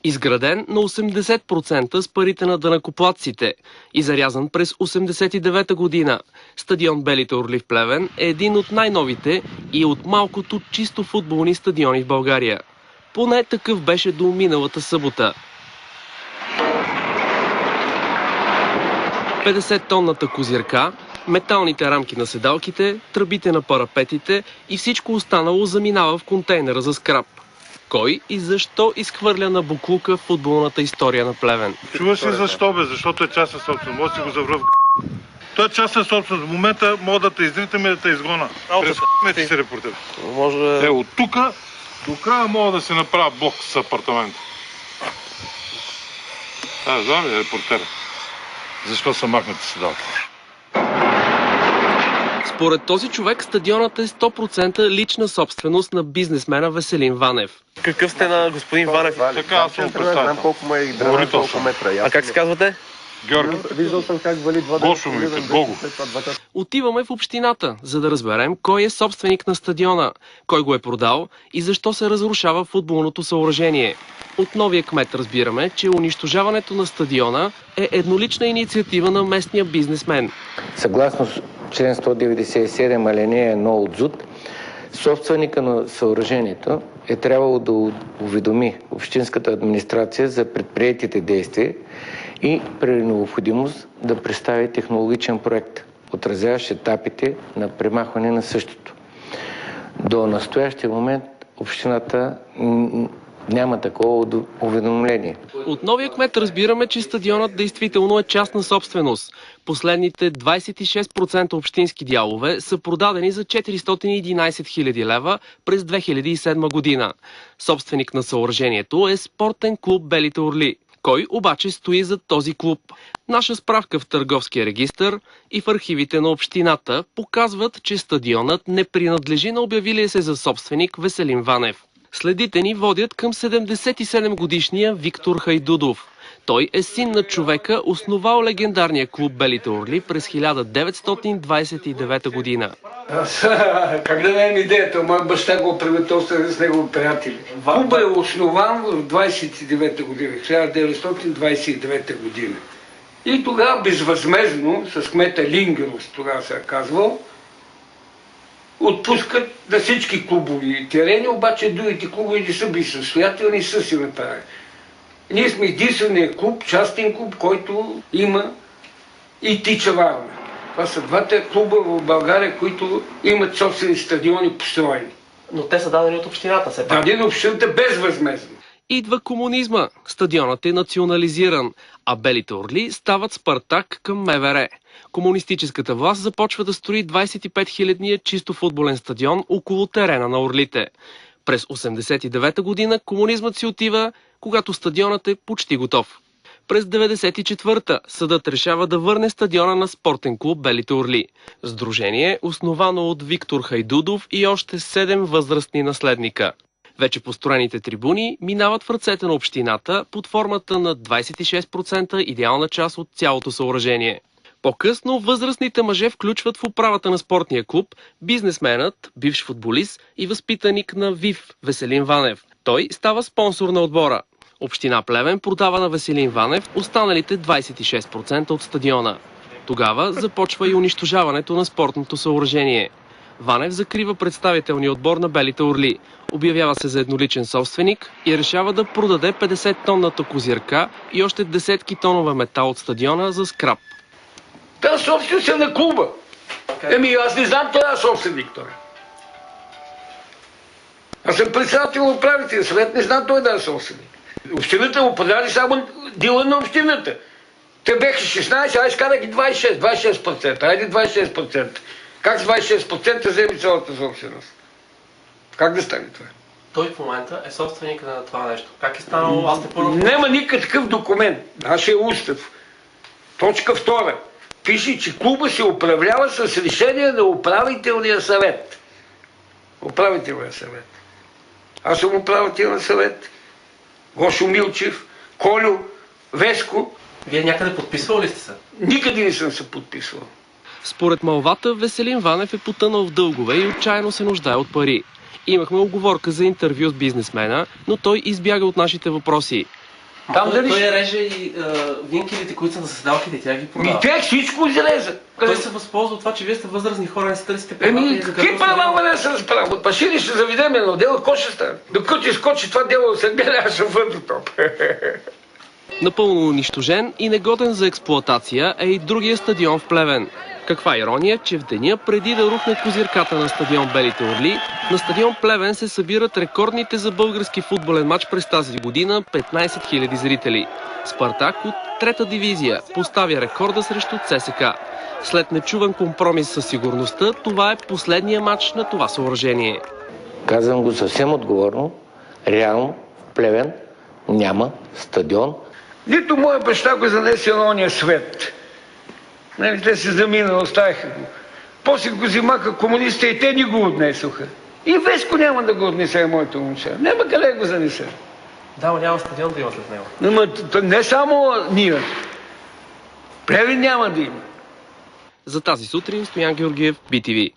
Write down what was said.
Изграден на 80% с парите на данъкоплатците и зарязан през 1989 година, стадион Белите орли в Плевен е един от най-новите и от малкото чисто футболни стадиони в България. Поне такъв беше до миналата събота. 50-тонната козирка, металните рамки на седалките, тръбите на парапетите и всичко останало заминава в контейнера за скрап. Кой и защо изхвърля на боклука футболната история на Плевен? Чуваш ли защо, бе? Защото е частна собственост. Може да си го завръв. Той е частна собственост. В момента мога да те изритаме, да те изгона. През си репортер. Може... От тука до края мога да се направя блок с апартамент. Знам ли репортера? Защо са махнати седалки? Според този човек стадионът е 100% лична собственост на бизнесмена Веселин Ванев. Какъв сте на господин Ванев? Така, аз съм представител. Знам колко му е и колко метра. А как се казвате? Георги. Виждал съм как вали два Гошо ми вика, Гого. Отиваме в общината, за да разберем кой е собственик на стадиона, кой го е продал и защо се разрушава футболното съоръжение. От новия кмет разбираме, че унищожаването на стадиона е еднолична инициатива на местния бизнесмен. Съгласно член 197 алинея 1 от ЗУТ, собственика на съоръжението е трябвало да уведоми общинската администрация за предприетите действия и при необходимост да представи технологичен проект, отразяващ етапите на премахване на същото. До настоящия момент общината няма такова уведомление. От новия кмет разбираме, че стадионът действително е частна собственост. Последните 26% общински дялове са продадени за 411 000 лева през 2007 година. Собственик на съоръжението е спортен клуб Белите орли. Кой обаче стои зад този клуб? Наша справка в търговския регистър и в архивите на общината показват, че стадионът не принадлежи на обявилия се за собственик Веселин Ванев. Следите ни водят към 77-годишния Виктор Хайдудов. Той е син на човека, основал легендарния клуб Белите орли през 1929 година. Как да дадем идеята? Моя баща го приятелства с негови приятели. Клубът е основан в 29 година, 1929 година. И тогава безвъзмездно, с кмета Лингерос, тогава се е казвал, отпускат на всички клубови терени, обаче другите клубови не са били състоятелни и са си направили. Ние сме единственият клуб, частен клуб, който има и тичава армия. Това са двата клуба в България, които имат собствени стадиони построени. Но те са дадени от общината, все пак. Дадени от общината безвъзмездно. Идва комунизма, стадионът е национализиран, а Белите орли стават Спартак към МВР. Комунистическата власт започва да строи 25 000-ния чисто футболен стадион около терена на орлите. През 1989 година комунизмът си отива, когато стадионът е почти готов. През 1994-та съдът решава да върне стадиона на спортен клуб Белите орли. Сдружение, основано от Виктор Хайдудов и още 7 възрастни наследника. Вече построените трибуни минават в ръцете на общината под формата на 26% идеална част от цялото съоръжение. По-късно възрастните мъже включват в управата на спортния клуб бизнесменът, бивш футболист и възпитаник на ВИВ Веселин Ванев. Той става спонсор на отбора. Община Плевен продава на Веселин Ванев останалите 26% от стадиона. Тогава започва и унищожаването на спортното съоръжение. Ванев закрива представителния отбор на Белите орли, обявява се за едноличен собственик и решава да продаде 50-тонната козирка и още десетки тонове метал от стадиона за скрап. Та собственост е на клуба. Аз не знам това собственик той. Аз съм председател на управителен съвет, не знам той да е собственик. Общината му продали само дела на общината. Те беха 16, аз казах ги 26%. Айде 26%. Как с 26% вземе цялата собственост? Как да стане това? Той в момента е собственик на това нещо. Как е станало? Аз те първо... Няма никакъв такъв документ. Нашия устав. Точка 2. Пише, че клуба се управлява с решение на управителния съвет. Управителния съвет. Аз съм управителен съвет. Гошо Милчев, Колю, Веско. Вие някъде подписвал ли сте се? Никъде не съм се подписвал. Според мълвата, Веселин Ванев е потънал в дългове и отчаяно се нуждае от пари. Имахме уговорка за интервю с бизнесмена, но той избяга от нашите въпроси. Там дали Той реже и винкелите, които са на седалките, тя ги продава. Те всичко изреза. Той се възползва от това, че вие сте възрастни хора, не си търсите права. Какви права не се разправя? От машини ще заведем едно дело, какво ще стане? Докато изкочи това дело, се гледа, аз ще върна топ. Напълно унищожен и негоден за експлоатация е и другия стадион в Плевен. Каква ирония, че в деня преди да рухне козирката на стадион Белите орли, на стадион Плевен се събират рекордните за български футболен матч през тази година 15 000 зрители. Спартак от трета дивизия поставя рекорда срещу ЦСК. След нечуван компромис със сигурността, това е последния матч на това съоръжение. Казвам го съвсем отговорно. Реално в Плевен няма стадион. Нито моя баща го занесе на ония свет. Нали, те се замина, оставиха го. После го взимаха комунистите и те ни го отнесоха. И Веско няма да го отнесе, моето момче. Няма къде го занесе. Да, но няма стадион да има след него. Но не само ние. Плевен няма да има. За тази сутрин Стоян Георгиев, BTV.